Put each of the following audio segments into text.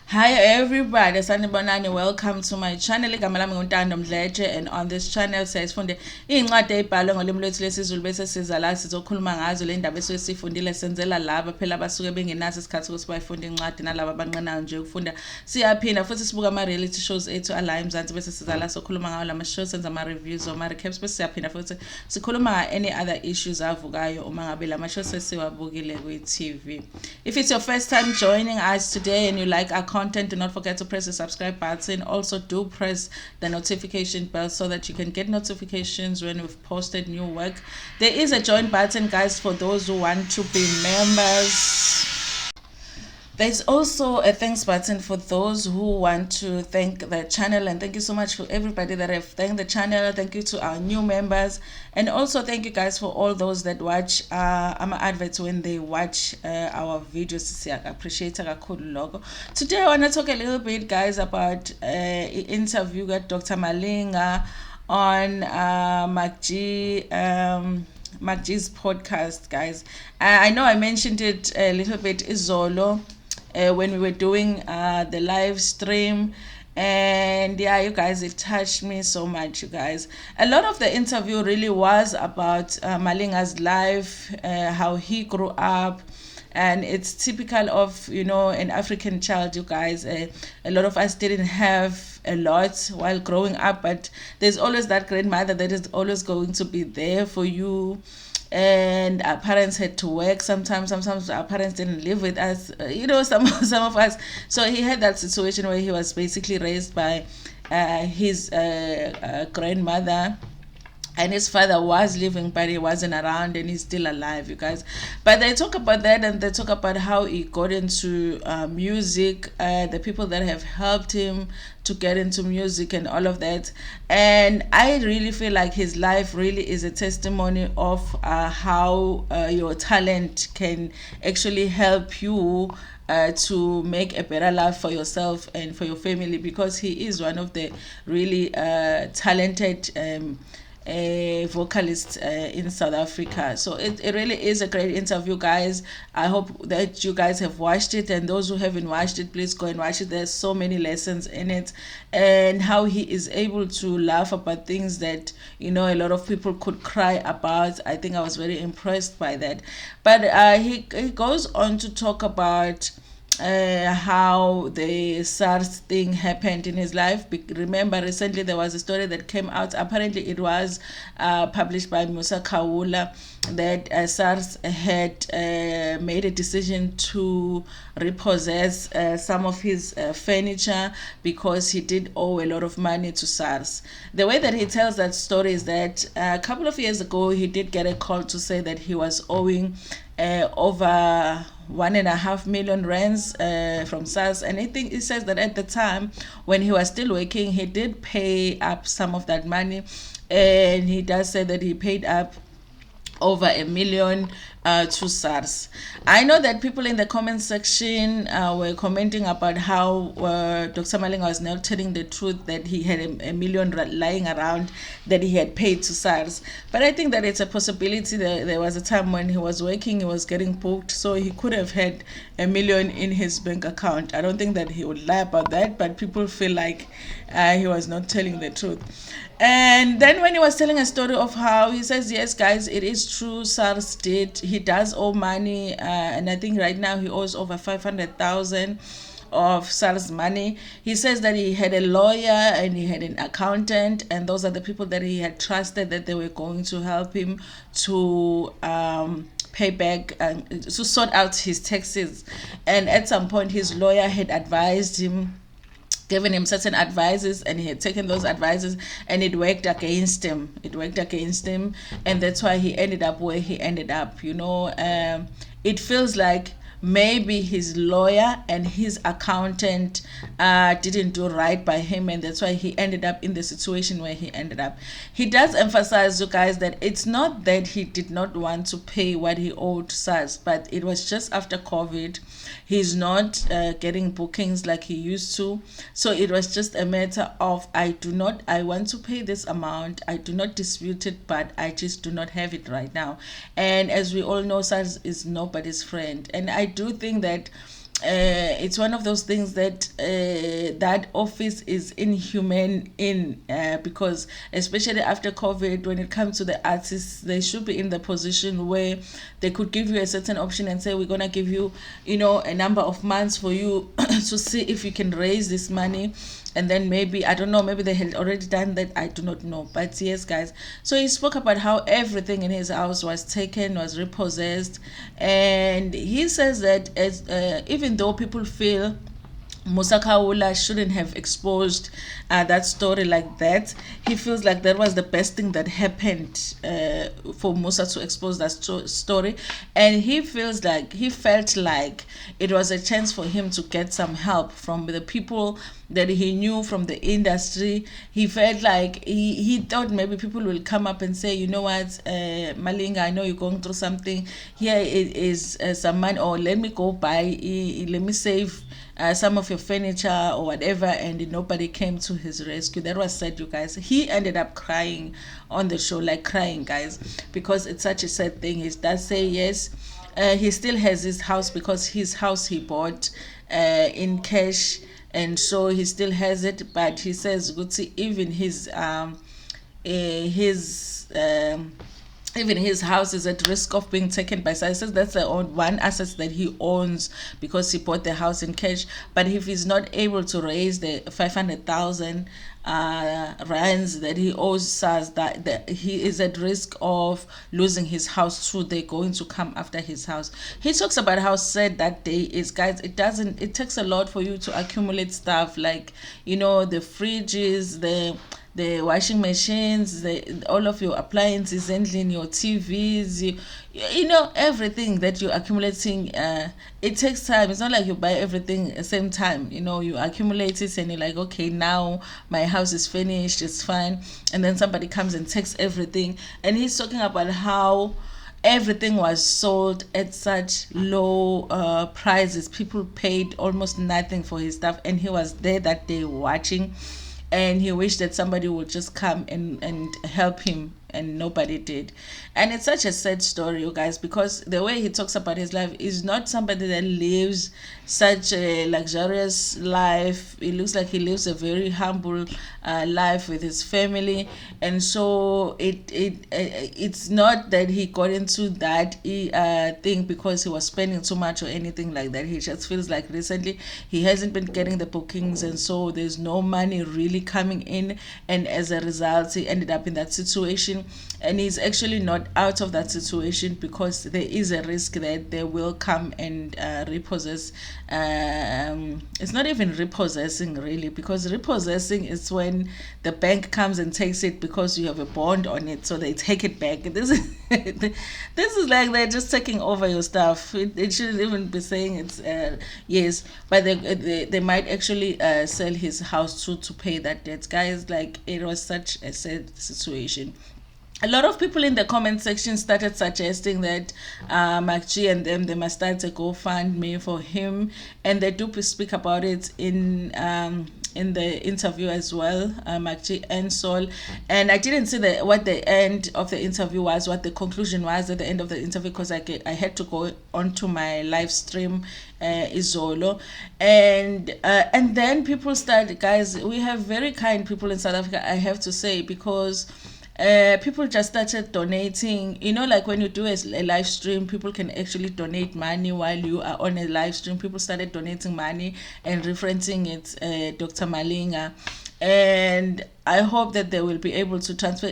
Hi everybody, sanibonani. Welcome to my channel. Igama lami Ntando Mdletshe, and on this channel siyazifunde iy'ncwadi ey'bhalwe ngolimi lwethu lesiZulu bese siza la sizokhuluma ngazo le ndaba esuke sifundile senzela laba phela abasuke bengenaso isikhathi ukuthi bayifunde incwadi nalaba abanqenayo nje ukufunda. Siyaphinda futhi sibuka ama-reality shows ethu ala eMzansi bese siza la sokhuluma ngawo lama shows, senza ama-reviews ama-recaps bese siyaphinda futhi sikhuluma nga-any other issues avukayo uma ngabe lama shows sesiwabukile kwi-TV. If it's your first time joining us today and you like our content, do not forget to press the subscribe button. Also do press the notification bell so that you can get notifications when we've posted new work. There is a join button, guys, for those who want to be members. There's also a thanks button for those who want to thank the channel, and thank you so much for everybody that have thanked the channel. Thank you to our new members, and also thank you guys for all those that watch our adverts when they watch our videos. I appreciate kakhulu logo. Today I want to talk a little bit, guys, about an interview with Dr. Malinga on MacG's podcast, guys. I know I mentioned it a little bit izolo when we were doing the live stream, and yeah, you guys, it touched me so much, you guys. A lot of the interview really was about Malinga's life, how he grew up, and it's typical of, you know, an African child, you guys. A lot of us didn't have a lot while growing up, but there's always that grandmother that is always going to be there for you. And our parents had to work sometimes our parents didn't live with us, you know, some of us. So he had that situation where he was basically raised by his grandmother, and his father was living but he wasn't around, and he's still alive, you guys. But they talk about that, and they talk about how he got into music, the people that have helped him to get into music and all of that. And I really feel like his life really is a testimony of how your talent can actually help you to make a better life for yourself and for your family, because he is one of the really talented vocalist in South Africa. So it really is a great interview, guys. I hope that you guys have watched it, and those who haven't watched it, please go and watch it. There's so many lessons in it, and how he is able to laugh about things that, you know, a lot of people could cry about. I think I was very impressed by that. But he goes on to talk about how the SARS thing happened in his life. Remember, recently there was a story that came out. Apparently, it was published by Musa Kaula that SARS had made a decision to repossess some of his furniture because he did owe a lot of money to SARS. The way that he tells that story is that a couple of years ago, he did get a call to say that he was owing over 1.5 million rands from SARS. And I think it says that at the time when he was still working, he did pay up some of that money, and he does say that he paid up over 1 million to SARS. I know that people in the comment section were commenting about how Dr. Malinga was not telling the truth, that he had a million lying around that he had paid to SARS. But I think that it's a possibility that there was a time when he was working, he was getting booked, so he could have had 1 million in his bank account. I don't think that he would lie about that, but people feel like he was not telling the truth. And then when he was telling a story of how he says, yes, guys, it is true, SARS he does owe money, and I think right now he owes over 500,000 of SARS money. He says that he had a lawyer and he had an accountant, and those are the people that he had trusted that they were going to help him to pay back and to sort out his taxes. And at some point, his lawyer had advised him, given him certain advices, and he had taken those advices, and it worked against him. And that's why he ended up where he ended up. You know, it feels like maybe his lawyer and his accountant didn't do right by him, and that's why he ended up in the situation where he ended up. He does emphasize, you guys, that it's not that he did not want to pay what he owed SARS, but it was just after COVID. He's not getting bookings like he used to, so it was just a matter of, I want to pay this amount, I do not dispute it, but I just do not have it right now. And as we all know, SARS is nobody's friend, and I do think that it's one of those things that that office is inhuman in, because especially after COVID, when it comes to the artists, they should be in the position where they could give you a certain option and say, we're gonna give you, you know, a number of months for you to see if you can raise this money. And then maybe, I don't know, maybe they had already done that, I do not know. But yes, guys, so he spoke about how everything in his house was taken, was repossessed. And he says that as even though people feel Musa Kaula shouldn't have exposed that story like that, he feels like that was the best thing that happened for Musa to expose that story. And he felt like it was a chance for him to get some help from the people that he knew from the industry. He felt like he thought maybe people will come up and say, you know what, Malinga, I know you're going through something. Here it is some money, or let me go buy, let me save some of your furniture or whatever. And nobody came to his rescue. That was sad, you guys. He ended up crying on the show, like crying, guys, because it's such a sad thing. He does say yes, he still has his house, because his house he bought in cash, and so he still has it. But he says, Gutsi, even his house is at risk of being taken by SARS. That's the one asset that he owns, because he bought the house in cash. But if he's not able to raise the 500,000 rands that he owes SARS, that he is at risk of losing his house too. They're going to come after his house. He talks about how sad that day is, guys. It takes a lot for you to accumulate stuff, like, you know, the fridges, the washing machines, all of your appliances, and your TVs, you know, everything that you're accumulating. It takes time. It's not like you buy everything at the same time. You know, you accumulate it and you're like, okay, now my house is finished, it's fine. And then somebody comes and takes everything. And he's talking about how everything was sold at such low prices. People paid almost nothing for his stuff. And he was there that day watching. And he wished that somebody would just come and help him, and nobody did. And it's such a sad story, you guys, because the way he talks about his life is not somebody that lives such a luxurious life. It looks like he lives a very humble life with his family. And so it's not that he got into that thing because he was spending too much or anything like that. He just feels like recently he hasn't been getting the bookings, and so there's no money really coming in, and as a result he ended up in that situation. And he's actually not out of that situation, because there is a risk that they will come and repossess. It's not even repossessing really, because repossessing is when the bank comes and takes it because you have a bond on it, so they take it back. This is like they're just taking over your stuff. It shouldn't even be saying it's yes, but they might actually sell his house to pay that debt, guys. Like, it was such a sad situation. A lot of people in the comment section started suggesting that McG and them, they must start a GoFundMe for him, and they do speak about it in the interview as well, McG and Sol. And I didn't see what the end of the interview was, what the conclusion was at the end of the interview, because I had to go onto my live stream, Izolo, and then people started, guys. We have very kind people in South Africa, I have to say, because people just started donating. You know, like when you do a live stream, people can actually donate money while you are on a live stream. People started donating money and referencing it, Dr. Malinga. And I hope that they will be able to transfer.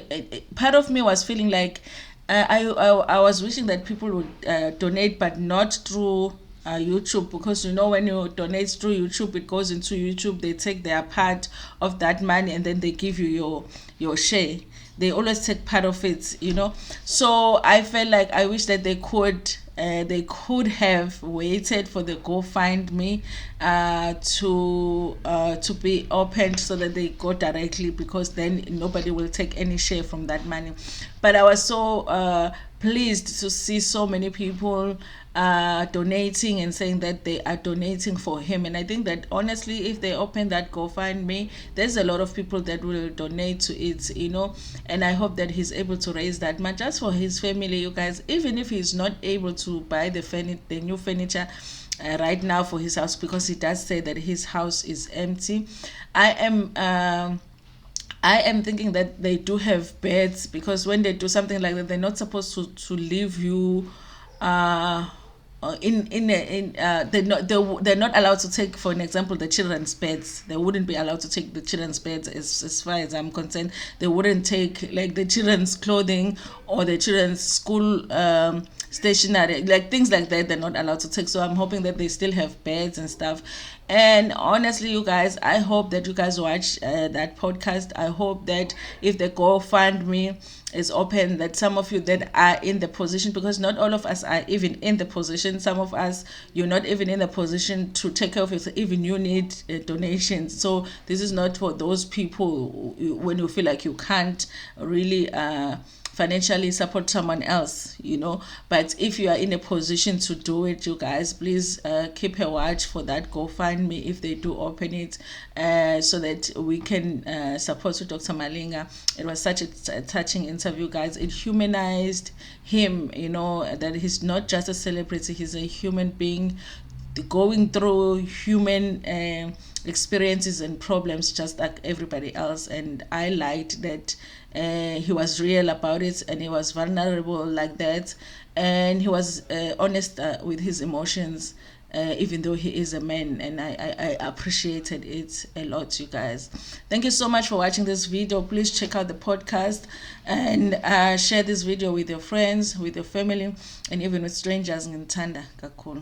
Part of me was feeling like I was wishing that people would donate, but not through YouTube, because you know, when you donate through YouTube, it goes into YouTube, they take their part of that money, and then they give you your share. They always take part of it, you know. So I felt like I wish that they could have waited for the GoFundMe to be opened, so that they go directly, because then nobody will take any share from that money. But I was so pleased to see so many people donating and saying that they are donating for him. And I think that honestly, if they open that GoFundMe, there's a lot of people that will donate to it, you know. And I hope that he's able to raise that much just for his family, you guys. Even if he's not able to buy the new furniture, right now for his house, because he does say that his house is empty. I am I am thinking that they do have beds, because when they do something like that, they're not supposed to leave you uh they're not allowed to take, for an example, the children's beds. They wouldn't be allowed to take the children's beds, as far as I'm concerned. They wouldn't take like the children's clothing or the children's school stationery, like things like that. They're not allowed to take. So I'm hoping that they still have beds and stuff. And honestly, you guys, I hope that you guys watch that podcast. I hope that if the GoFundMe is open, that some of you that are in the position, because not all of us are even in the position. Some of us, you're not even in the position to take care of it. Even you need donations. So this is not for those people when you feel like you can't really financially support someone else, but if you are in a position to do it, you guys, please keep a watch for that GoFundMe if they do open it, so that we can support Dr. Malinga. It was such a touching interview, guys. It humanized him, that he's not just a celebrity, he's a human being going through human experiences and problems just like everybody else. And I liked that he was real about it, and he was vulnerable like that, and he was honest with his emotions, even though he is a man. And I appreciated it a lot, you guys. Thank you so much for watching this video. Please check out the podcast and share this video with your friends, with your family, and even with strangers. Ntando kakhulu.